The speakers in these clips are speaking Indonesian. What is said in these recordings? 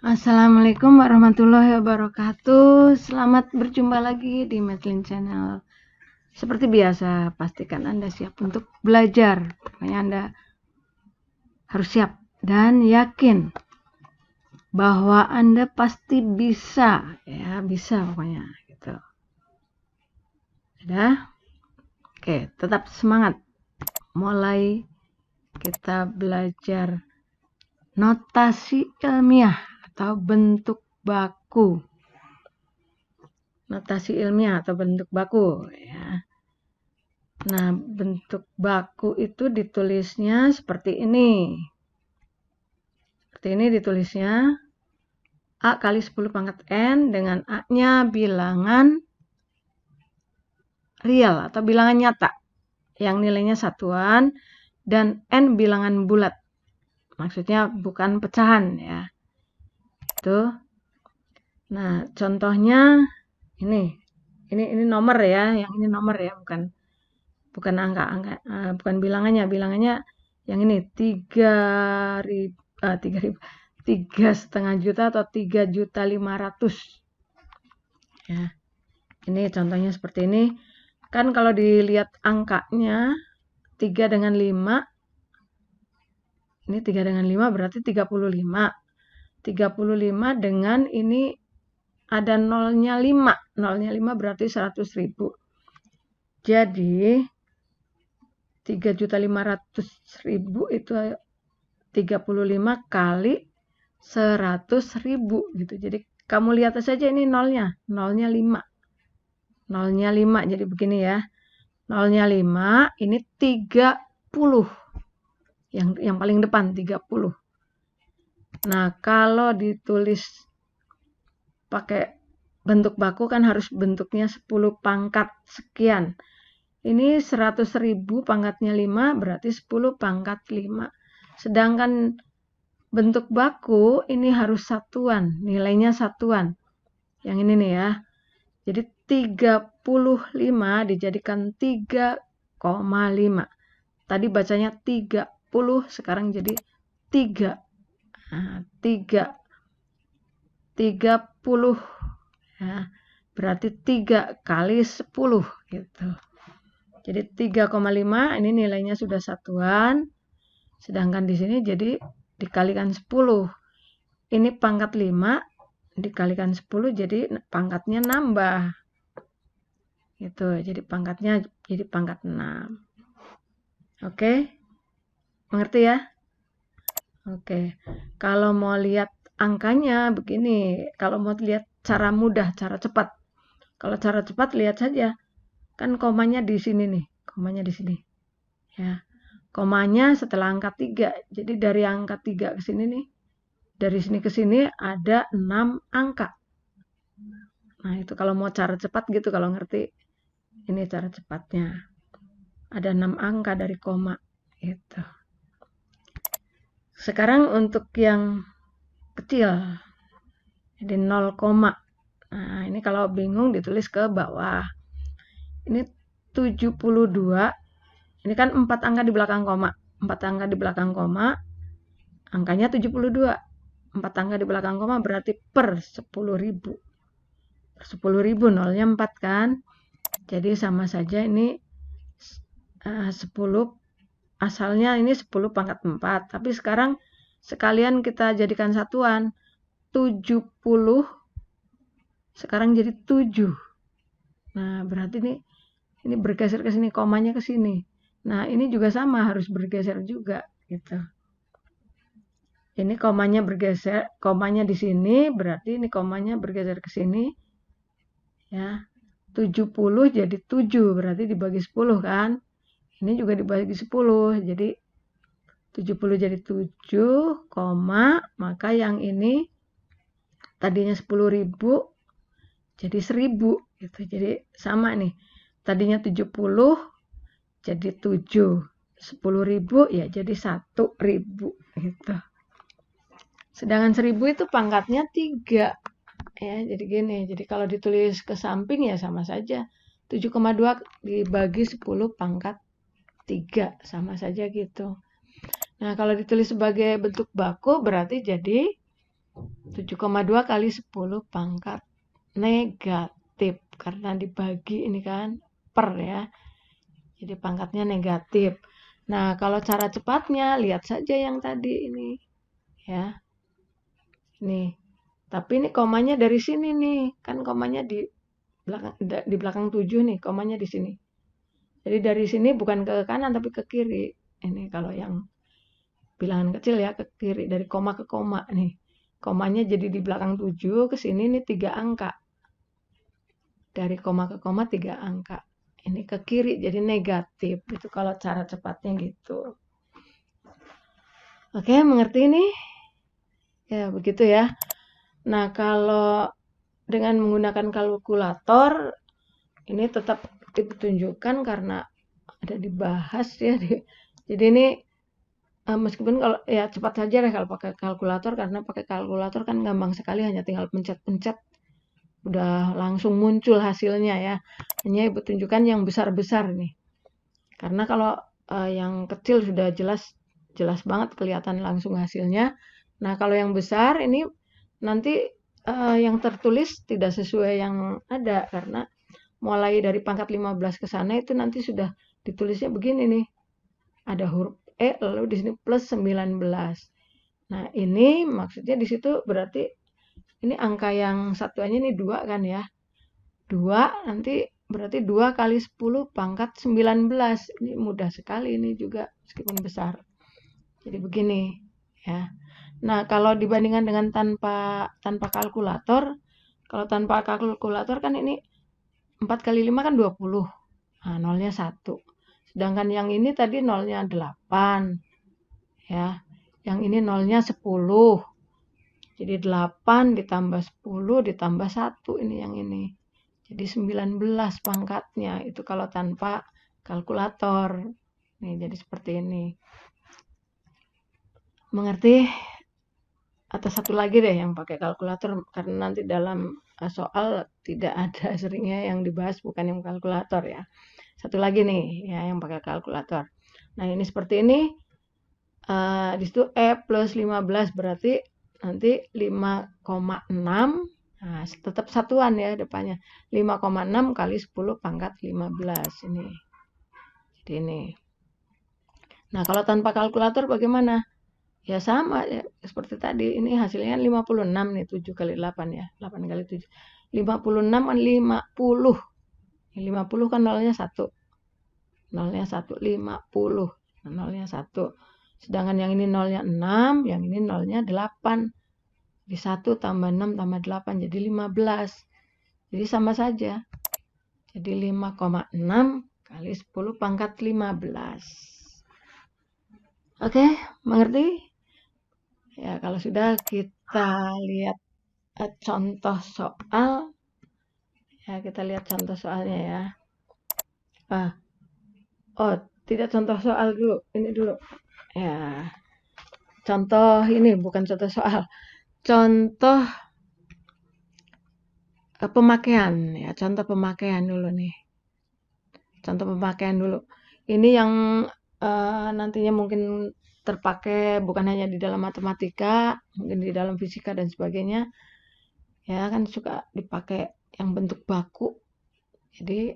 Assalamualaikum warahmatullahi wabarakatuh. Selamat berjumpa lagi di Madeline Channel. Seperti biasa, pastikan Anda siap untuk belajar. Pokoknya Anda harus siap dan yakin bahwa Anda pasti bisa, ya bisa pokoknya gitu. Sudah? Oke, tetap semangat. Mulai kita belajar notasi ilmiah atau bentuk baku. Notasi ilmiah atau bentuk baku ya. Nah, bentuk baku itu ditulisnya seperti ini. Seperti ini ditulisnya. A kali 10 pangkat N dengan A-nya bilangan real atau bilangan nyata. Yang nilainya satuan dan N bilangan bulat. Maksudnya bukan pecahan ya. Itu. Nah, contohnya ini nomor ya, yang ini nomor ya, bukan angka, bukan bilangannya yang ini 3,5 juta atau 3.500.000 ya. Ini contohnya seperti ini. Kan kalau dilihat angkanya 3 dengan 5, ini 3 dengan 5 berarti 35. 35 dengan ini ada nolnya 5. Nolnya 5 berarti 100.000. Jadi 3.500.000 itu 35 kali 100.000 gitu. Jadi kamu lihat saja ini nolnya 5. Nolnya 5. Jadi begini ya. Nolnya 5, ini 30. Yang paling depan 30. Nah, kalau ditulis pakai bentuk baku kan harus bentuknya 10 pangkat sekian. Ini 100.000 pangkatnya 5 berarti 10 pangkat 5. Sedangkan bentuk baku ini harus satuan, nilainya satuan. Yang ini nih ya. Jadi 35 dijadikan 3,5. Tadi bacanya 30, sekarang jadi 3. Nah, 30. Ya, berarti 3 kali 10 gitu. Jadi 3,5 ini nilainya sudah satuan. Sedangkan di sini jadi dikalikan 10. Ini pangkat 5 dikalikan 10 jadi pangkatnya nambah. Gitu. Jadi pangkatnya jadi pangkat 6. Oke? Mengerti ya? Oke. Kalau mau lihat angkanya begini, kalau mau lihat cara mudah, cara cepat. Kalau cara cepat lihat saja. Kan komanya di sini nih, komanya di sini. Ya. Komanya setelah angka 3. Jadi dari angka 3 ke sini nih. Dari sini ke sini ada 6 angka. Nah, itu kalau mau cara cepat gitu kalau ngerti. Ini cara cepatnya. Ada 6 angka dari koma gitu. Sekarang untuk yang kecil. Jadi 0, nah, ini kalau bingung ditulis ke bawah. Ini 72. Ini kan 4 angka di belakang koma. 4 angka di belakang koma. Angkanya 72. 4 angka di belakang koma berarti per 10.000. Per 10.000 nolnya 4 kan. Jadi sama saja ini 10. Asalnya ini 10 pangkat 4. Tapi sekarang sekalian kita jadikan satuan. 70 sekarang jadi 7. Nah, berarti ini bergeser ke sini, komanya ke sini. Nah, ini juga sama, harus bergeser juga gitu. Ini komanya bergeser, komanya di sini, berarti ini komanya bergeser ke sini. Ya. 70 jadi 7, berarti dibagi 10 kan? Ini juga dibagi 10. Jadi 70 jadi 7, maka yang ini tadinya 10.000 jadi 1.000 gitu. Jadi sama nih. Tadinya 70 jadi 7. 10.000 ya jadi 1.000 gitu. Sedangkan 1.000 itu pangkatnya 3. Ya, jadi gini. Jadi kalau ditulis ke samping ya sama saja. 7,2 dibagi 10 pangkat 3 sama saja gitu. Nah, kalau ditulis sebagai bentuk baku berarti jadi 7,2 kali 10 pangkat negatif. Karena dibagi ini kan per ya. Jadi pangkatnya negatif. Nah, kalau cara cepatnya, lihat saja yang tadi ini. Ya. Nih. Tapi ini komanya dari sini nih. Kan komanya di belakang 7 nih, komanya di sini. Jadi dari sini bukan ke kanan tapi ke kiri. Ini kalau yang bilangan kecil ya, ke kiri dari koma ke koma nih. Komanya jadi di belakang 7 ke sini nih 3 angka. Dari koma ke koma 3 angka. Ini ke kiri jadi negatif. Itu kalau cara cepatnya gitu. Oke, mengerti nih? Ya, begitu ya. Nah, kalau dengan menggunakan kalkulator ini tetap ditunjukkan karena ada dibahas ya. Jadi ini meskipun kalau ya cepat saja deh kalau pakai kalkulator, karena pakai kalkulator kan gampang sekali, hanya tinggal pencet-pencet udah langsung muncul hasilnya ya. Hanya ibu tunjukkan yang besar-besar nih. Karena kalau yang kecil sudah jelas banget kelihatan langsung hasilnya. Nah, kalau yang besar ini nanti yang tertulis tidak sesuai yang ada, karena mulai dari pangkat 15 ke sana itu nanti sudah ditulisnya begini nih. Ada huruf E lalu di sini plus 19. Nah, ini maksudnya di situ berarti ini angka yang satuannya ini 2 kan ya. 2 nanti berarti 2 kali 10 pangkat 19. Ini mudah sekali ini juga meskipun besar. Jadi begini ya. Nah, kalau dibandingkan dengan tanpa kalkulator, kalau tanpa kalkulator kan ini 4 kali 5 kan 20. Nah, nolnya 1. Sedangkan yang ini tadi nolnya 8. Ya. Yang ini nolnya 10. Jadi 8 ditambah 10 ditambah 1 ini yang ini. Jadi 19 pangkatnya. Itu kalau tanpa kalkulator. Nih, jadi seperti ini. Mengerti? Atau satu lagi deh yang pakai kalkulator, karena nanti dalam soal tidak ada seringnya yang dibahas bukan yang kalkulator ya. Satu lagi nih ya yang pakai kalkulator. Nah, ini seperti ini. Di situ E plus 15 berarti nanti 5,6. Nah, tetap satuan ya depannya. 5,6 kali 10 pangkat 15 ini. Jadi ini. Nah, kalau tanpa kalkulator bagaimana? Ya sama ya, seperti tadi. Ini hasilnya 56 nih, 7 kali 8 ya. 8 kali 7. 56 kan 50. 50 kan nolnya 1. Nolnya 1, 50. Nolnya 1. Sedangkan yang ini nolnya 6, yang ini nolnya 8. Jadi 1 tambah 6 tambah 8 jadi 15. Jadi sama saja. Jadi 5,6 kali 10 pangkat 15. Oke, mengerti? Ya, kalau sudah kita lihat contoh soal. Ya, kita lihat contoh soalnya ya. Oh, tidak contoh soal dulu. Ini dulu. Ya. Contoh ini bukan contoh soal. Contoh pemakaian ya, contoh pemakaian dulu nih. Contoh pemakaian dulu. Ini yang nantinya mungkin terpakai bukan hanya di dalam matematika, mungkin di dalam fisika dan sebagainya. Ya, kan suka dipakai yang bentuk baku. Jadi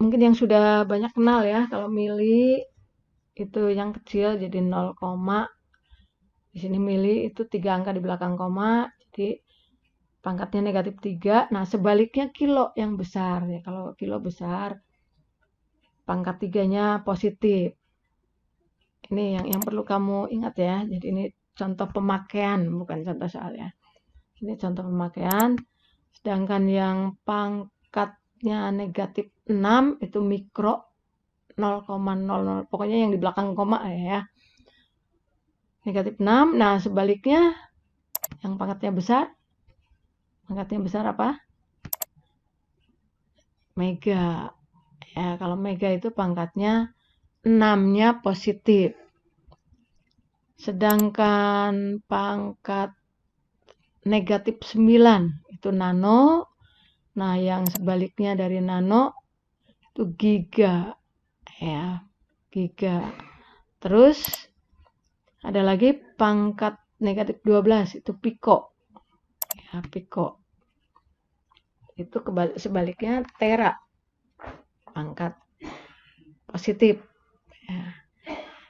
mungkin yang sudah banyak kenal ya, kalau mili itu yang kecil jadi 0, di sini mili itu 3 angka di belakang koma, jadi pangkatnya negatif 3. Nah, sebaliknya kilo yang besar ya. Kalau kilo besar, pangkat 3-nya positif. Ini yang perlu kamu ingat ya. Jadi ini contoh pemakaian, bukan contoh soal ya. Ini contoh pemakaian. Sedangkan yang pangkatnya negatif 6 itu mikro 0,00. Pokoknya yang di belakang koma ya. Negatif 6. Nah, sebaliknya yang pangkatnya besar. Pangkatnya besar apa? Mega. Ya, kalau mega itu pangkatnya 6-nya positif. Sedangkan pangkat negatif 9 itu nano. Nah, yang sebaliknya dari nano itu giga. Ya, giga. Terus ada lagi pangkat negatif 12 itu piko. Ya, piko. Itu sebaliknya tera, pangkat positif.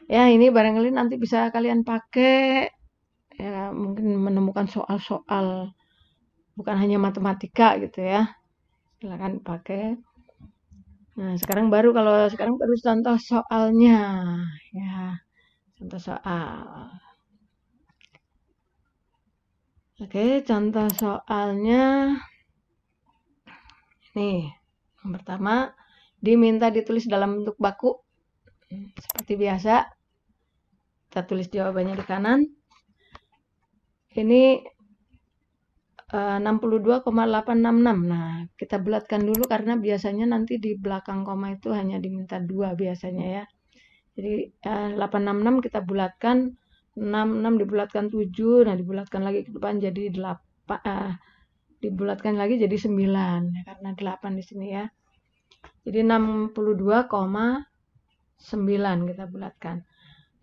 Ya, ini barangkali nanti bisa kalian pakai, ya mungkin menemukan soal-soal bukan hanya matematika gitu ya. Silakan pakai. Nah, sekarang baru contoh soalnya ya. Contoh soal. Oke, contoh soalnya nih. Yang pertama, diminta ditulis dalam bentuk baku. Seperti biasa, kita tulis jawabannya di kanan. Ini 62,866. Nah, kita bulatkan dulu karena biasanya nanti di belakang koma itu hanya diminta 2 biasanya ya. Jadi 866 kita bulatkan, 66 dibulatkan 7, nah dibulatkan lagi ke depan jadi 8, dibulatkan lagi jadi 9 ya, karena 8 di sini ya. Jadi 62,9 kita bulatkan.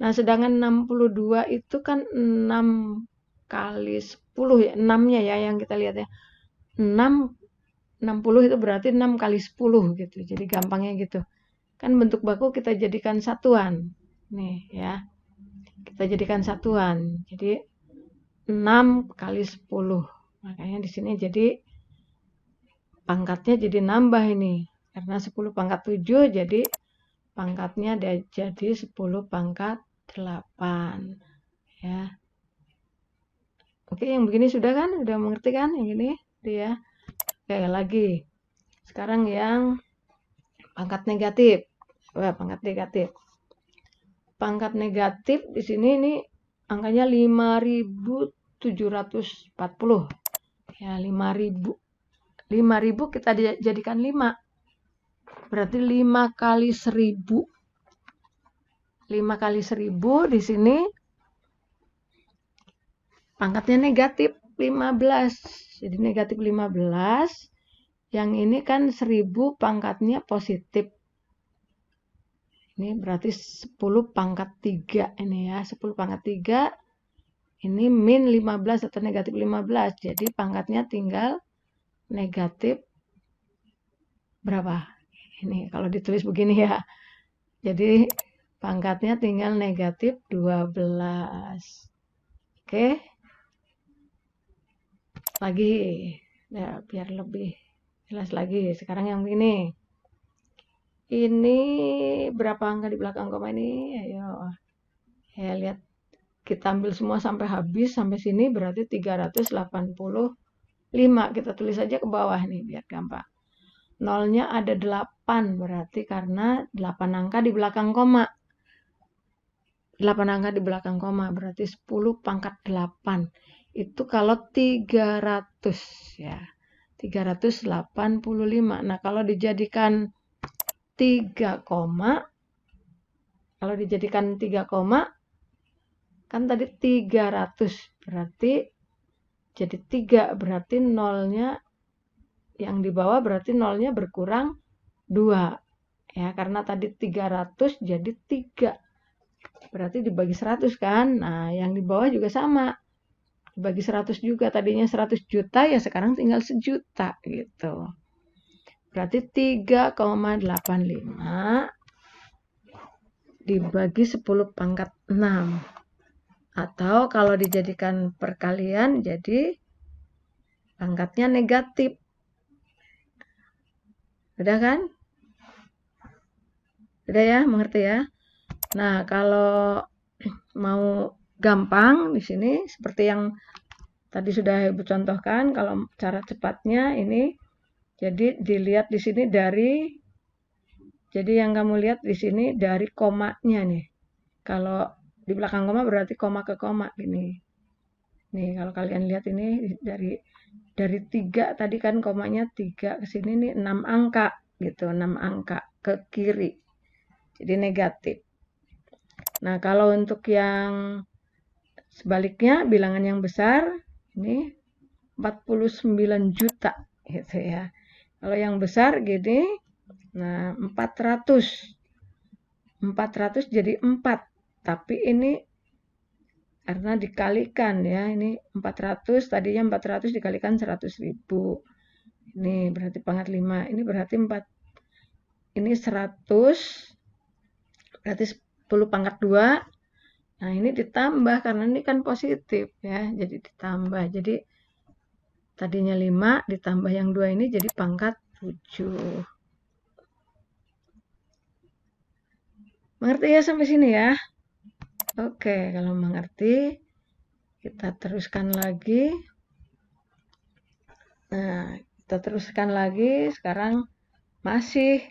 Nah, sedangkan 62 itu kan 6 kali 10 ya, 6-nya ya yang kita lihat ya. 60 itu berarti 6 kali 10 gitu. Jadi gampangnya gitu. Kan bentuk baku kita jadikan satuan. Nih ya. Kita jadikan satuan. Jadi 6 kali 10. Makanya di sini jadi pangkatnya jadi nambah ini. Karena 10 pangkat 7 jadi pangkatnya jadi 10 pangkat 8. Ya. Oke, yang begini sudah kan? Udah mengerti kan yang ini? Dia. Oke, lagi. Sekarang yang pangkat negatif. Wah, pangkat negatif. Pangkat negatif di sini ini angkanya 5.740. Ya, 5.000. 5.000 kita jadikan 5. Berarti 5 kali 1.000. 5 kali 1.000 di sini pangkatnya negatif 15. Jadi negatif 15. Yang ini kan 1.000 pangkatnya positif. Ini berarti 10 pangkat 3 ini ya. 10 pangkat 3 ini min 15 atau negatif 15. Jadi pangkatnya tinggal negatif berapa? Ini kalau ditulis begini ya. Jadi pangkatnya tinggal negatif 12. Oke. Lagi. Ya, biar lebih jelas lagi. Sekarang yang ini. Ini berapa angka di belakang koma ini? Ayo. Ya, lihat. Kita ambil semua sampai habis. Sampai sini berarti 385. Kita tulis aja ke bawah nih biar gampang. Nolnya ada 8 berarti karena 8 angka di belakang koma. 8 angka di belakang koma berarti 10 pangkat 8. Itu kalau 300 ya. 385. Nah, kalau dijadikan 3 koma, kalau dijadikan 3 koma, kan tadi 300 berarti jadi 3 berarti nolnya yang di bawah berarti nolnya berkurang 2 ya, karena tadi 300 jadi 3 berarti dibagi 100 kan. Nah, yang di bawah juga sama dibagi 100 juga, tadinya 100 juta ya sekarang tinggal 1 juta gitu. Berarti 3,85 dibagi 10 pangkat 6. Atau kalau dijadikan perkalian jadi pangkatnya negatif. Udah kan? Udah ya, mengerti ya? Nah, kalau mau gampang di sini seperti yang tadi sudah Ibu contohkan, kalau cara cepatnya ini jadi dilihat di sini jadi yang kamu lihat di sini dari komanya nih. Kalau di belakang koma berarti koma ke koma gini. Nih, kalau kalian lihat ini dari 3 tadi kan komanya 3 ke sini nih 6 angka gitu, 6 angka ke kiri. Jadi negatif. Nah, kalau untuk yang sebaliknya bilangan yang besar ini 49 juta gitu ya. Kalau yang besar gini, nah 400 jadi 4. Tapi ini karena dikalikan ya, ini 400, tadinya 400 dikalikan 100.000. Ini berarti pangkat 5, ini berarti 4, ini 100, berarti 10 pangkat 2. Nah, ini ditambah karena ini kan positif ya, jadi ditambah. Jadi tadinya 5 ditambah yang 2 ini jadi pangkat 7. Mengerti ya sampai sini ya? Oke, kalau mengerti, kita teruskan lagi. Nah, kita teruskan lagi. Sekarang masih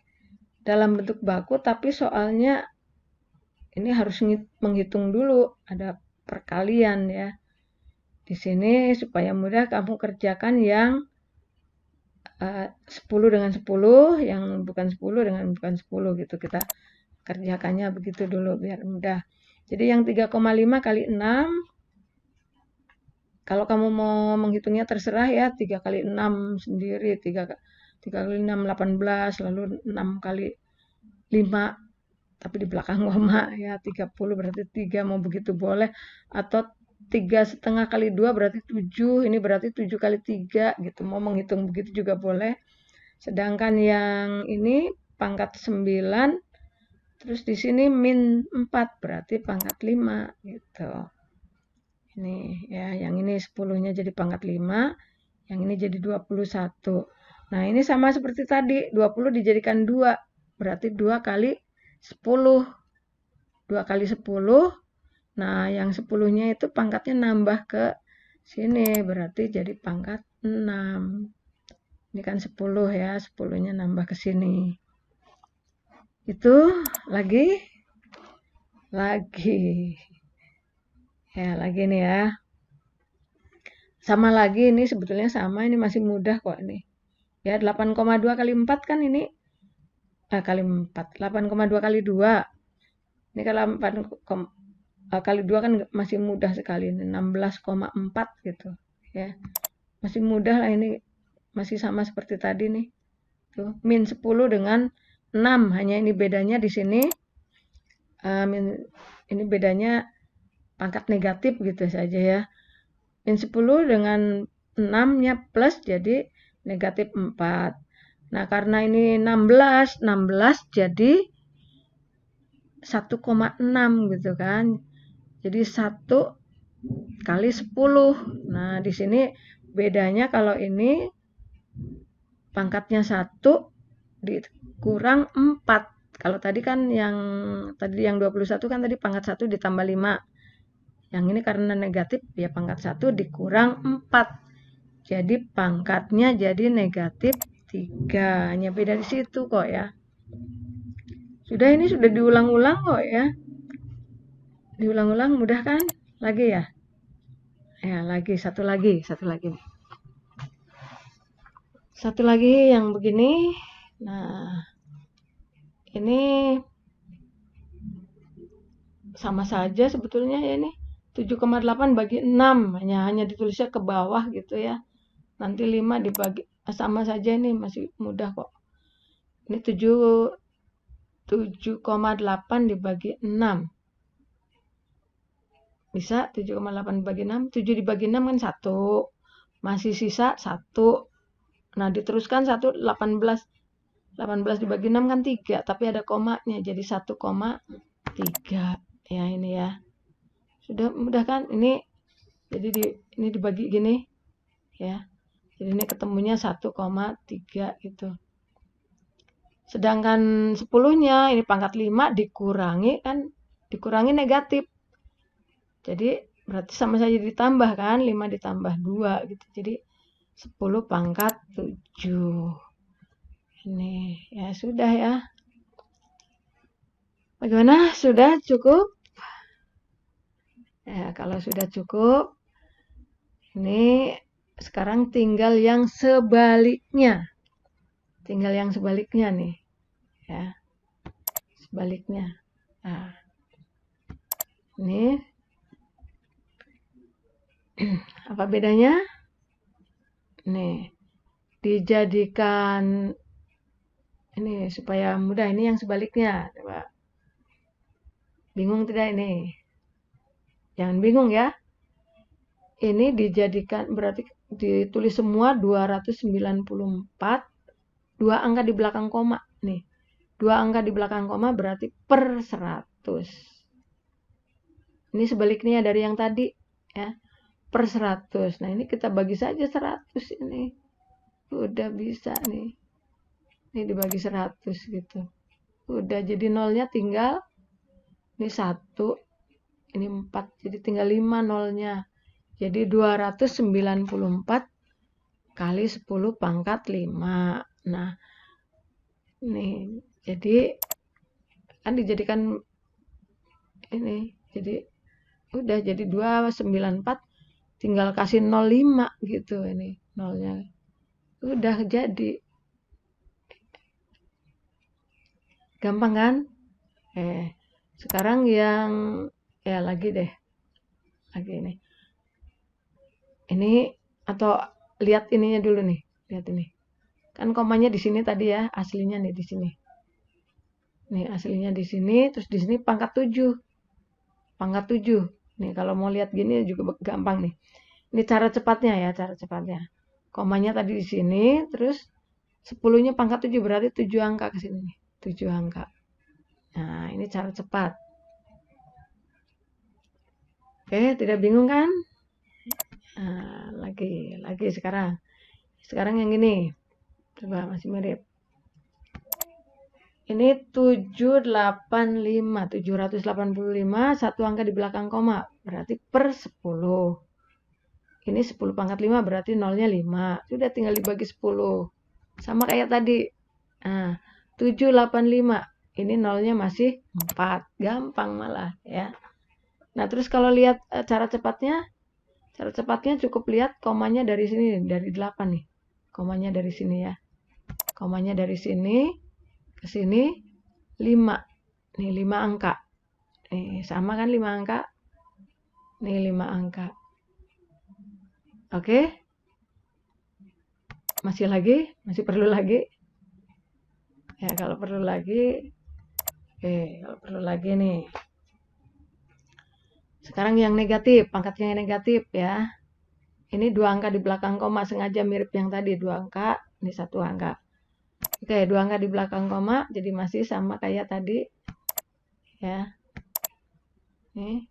dalam bentuk baku, tapi soalnya ini harus menghitung dulu. Ada perkalian ya. Di sini supaya mudah kamu kerjakan yang 10 dengan 10, yang bukan 10 dengan bukan 10 gitu. Kita kerjakannya begitu dulu biar mudah. Jadi yang 3,5 kali 6, kalau kamu mau menghitungnya terserah ya, 3 kali 6 sendiri, 3 kali 6, 18, lalu 6 kali 5, tapi di belakang koma ya, 30 berarti 3, mau begitu boleh. Atau 3,5 kali 2 berarti 7, ini berarti 7 kali 3 gitu, mau menghitung begitu juga boleh. Sedangkan yang ini pangkat 9, terus di sini min 4 berarti pangkat 5 gitu. Ini ya, yang ini 10-nya jadi pangkat 5, yang ini jadi 21. Nah, ini sama seperti tadi, 20 dijadikan 2, berarti 2 kali 10. 2 kali 10, nah yang 10-nya itu pangkatnya nambah ke sini, berarti jadi pangkat 6. Ini kan 10 ya, 10-nya nambah ke sini. Itu lagi. Ya, lagi nih ya. Sama lagi, ini sebetulnya sama, ini masih mudah kok ini. Ya, 8,2 kali 4 kan ini, kali 4, 8,2 kali 2. Ini kalau 4 kali 2 kan masih mudah sekali, ini 16,4 gitu. Ya, masih mudah lah ini, masih sama seperti tadi nih. Tuh, min 10 dengan 6, hanya ini bedanya di sini. Ini bedanya pangkat negatif gitu saja ya. Min 10 dengan 6-nya plus jadi negatif 4. Nah, karena ini 16 jadi 1,6 gitu kan. Jadi 1 kali 10. Nah, di sini bedanya kalau ini pangkatnya 1 dikurang 4. Kalau tadi kan yang 21 kan tadi pangkat 1 ditambah 5. Yang ini karena negatif ya pangkat 1 dikurang 4. Jadi pangkatnya jadi negatif 3. Hanya beda di situ kok ya. Ini sudah diulang-ulang kok ya. Diulang-ulang mudah kan? Lagi ya? Ya, lagi satu lagi. Satu lagi yang begini. Nah, ini sama saja sebetulnya ya ini. 7,8 bagi 6, hanya ditulisnya ke bawah gitu ya. Nanti 5 dibagi, sama saja ini masih mudah kok. Ini 7,8 dibagi 6. Bisa 7,8 dibagi 6, 7 dibagi 6 kan 1. Masih sisa 1. Nah, diteruskan 1, 18. 18 dibagi 6 kan 3, tapi ada komanya jadi 1,3. Ya, ini ya. Sudah mudah kan? Ini jadi ini dibagi gini ya. Jadi ini ketemunya 1,3 gitu. Sedangkan 10-nya ini pangkat 5 dikurangi kan, dikurangi negatif. Jadi berarti sama saja ditambah kan, 5 ditambah 2 gitu. Jadi 10 pangkat 7. Ini ya sudah ya. Bagaimana? Sudah cukup? Ya, kalau sudah cukup, ini sekarang tinggal yang sebaliknya. Tinggal yang sebaliknya nih. Ya. Sebaliknya. Nah. Ini apa bedanya? Nih. Dijadikan ini supaya mudah, ini yang sebaliknya. Coba. Bingung tidak ini? Jangan bingung ya. Ini dijadikan, berarti ditulis semua 294, 2 angka di belakang koma. Nih, 2 angka di belakang koma berarti per 100. Ini sebaliknya dari yang tadi ya, per 100. Nah, ini kita bagi saja 100 ini. Udah bisa nih. Ini dibagi 100 gitu. Udah, jadi nolnya tinggal, ini 1, ini 4, jadi tinggal 5 nolnya. Jadi 294 kali 10 pangkat 5. Nah, nih, jadi kan dijadikan ini, jadi udah jadi 294, tinggal kasih 05 gitu ini nolnya. Udah jadi. Gampang kan? Sekarang yang ya lagi deh. Lagi ini. Ini atau lihat ininya dulu nih. Lihat ini. Kan komanya di sini tadi ya, aslinya nih di sini. Nih aslinya di sini, terus di sini pangkat 7. Pangkat 7. Nih kalau mau lihat gini juga gampang nih. Ini cara cepatnya ya, cara cepatnya. Komanya tadi di sini, terus 10-nya pangkat 7 berarti 7 angka ke sini nih. 7 angka. Nah, ini cara cepat. Oke, tidak bingung kan? Nah, lagi sekarang. Sekarang yang ini. Coba masih mirip. Ini 785, 785, satu angka di belakang koma, berarti per 10. Ini 10 pangkat 5 berarti nolnya 5. Sudah tinggal dibagi 10. Sama kayak tadi. Nah, 785. Ini nolnya masih 4. Gampang malah ya. Nah, terus kalau lihat cara cepatnya cukup lihat komanya dari sini, dari 8 nih. Komanya dari sini ya. Komanya dari sini ke sini 5. Nih 5 angka. Nih sama kan 5 angka? Nih 5 angka. Oke? Masih lagi? Masih perlu lagi? Ya, kalau perlu lagi. Oke, kalau perlu lagi nih. Sekarang yang negatif, pangkatnya yang negatif ya. Ini 2 angka di belakang koma, sengaja mirip yang tadi, 2 angka, ini 1 angka. Oke, 2 angka di belakang koma, jadi masih sama kayak tadi. Ya. Nih.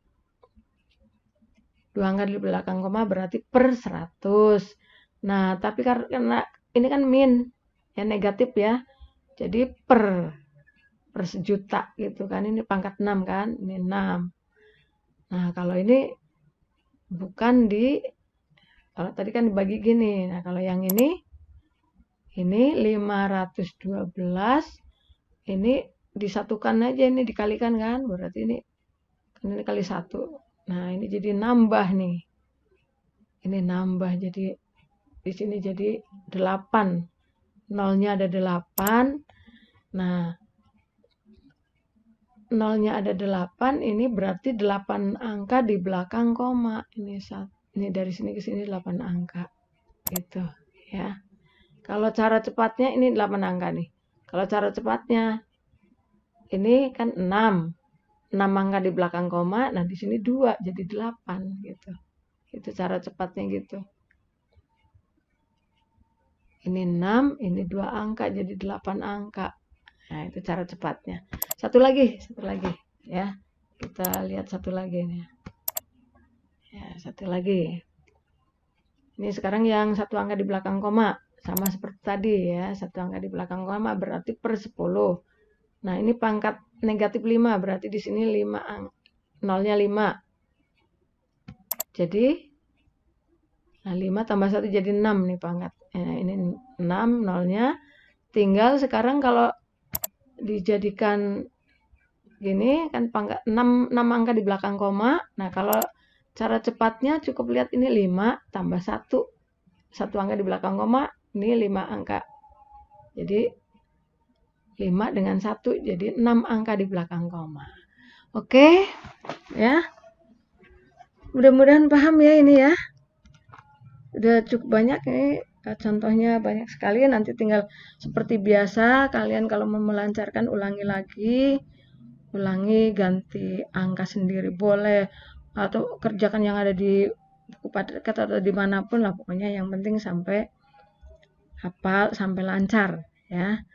2 angka di belakang koma berarti per 100. Nah, tapi karena ini kan min, ya negatif ya. Jadi per sejuta gitu kan. Ini pangkat 6 kan, ini 6. Nah, kalau ini bukan kalau tadi kan dibagi gini. Nah, kalau yang ini 512, ini disatukan aja, ini dikalikan kan, berarti ini kali 1. Nah, ini jadi nambah nih. Ini nambah, jadi di sini jadi 8. Nolnya ada 8. Nah, nolnya ada 8, ini berarti 8 angka di belakang koma. Ini dari sini ke sini 8 angka. Gitu ya. Kalau cara cepatnya ini 8 angka nih. Kalau cara cepatnya ini kan 6. 6 angka di belakang koma, nah di sini 2 jadi 8 gitu. Itu cara cepatnya gitu. Ini 6, ini 2 angka jadi 8 angka. Nah, itu cara cepatnya. Satu lagi ya. Kita lihat satu lagi nih. Ya, satu lagi. Ini sekarang yang 1 angka di belakang koma, sama seperti tadi ya. 1 angka di belakang koma berarti per 10. Nah, ini pangkat negatif 5, berarti di sini 5 nolnya 5. Jadi 5 tambah 1 jadi 6 nih pangkat. Ini 6 nolnya. Tinggal sekarang kalau dijadikan gini kan pangkat 6 angka di belakang koma. Nah, kalau cara cepatnya cukup lihat ini 5 tambah 1. 1 angka di belakang koma, ini 5 angka. Jadi 5 dengan 1 jadi 6 angka di belakang koma. Oke, ya. Mudah-mudahan paham ya ini ya. Udah cukup banyak nih, contohnya banyak sekali. Nanti tinggal seperti biasa, kalian kalau mau melancarkan ulangi lagi. Ulangi, ganti angka sendiri boleh, atau kerjakan yang ada di buku paket atau dimanapun lah, pokoknya yang penting sampai hafal, sampai lancar ya.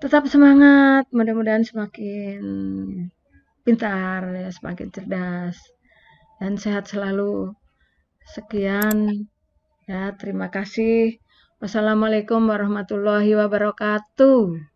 Tetap semangat, mudah-mudahan semakin pintar ya, semakin cerdas dan sehat selalu. Sekian ya, terima kasih. Wassalamualaikum warahmatullahi wabarakatuh.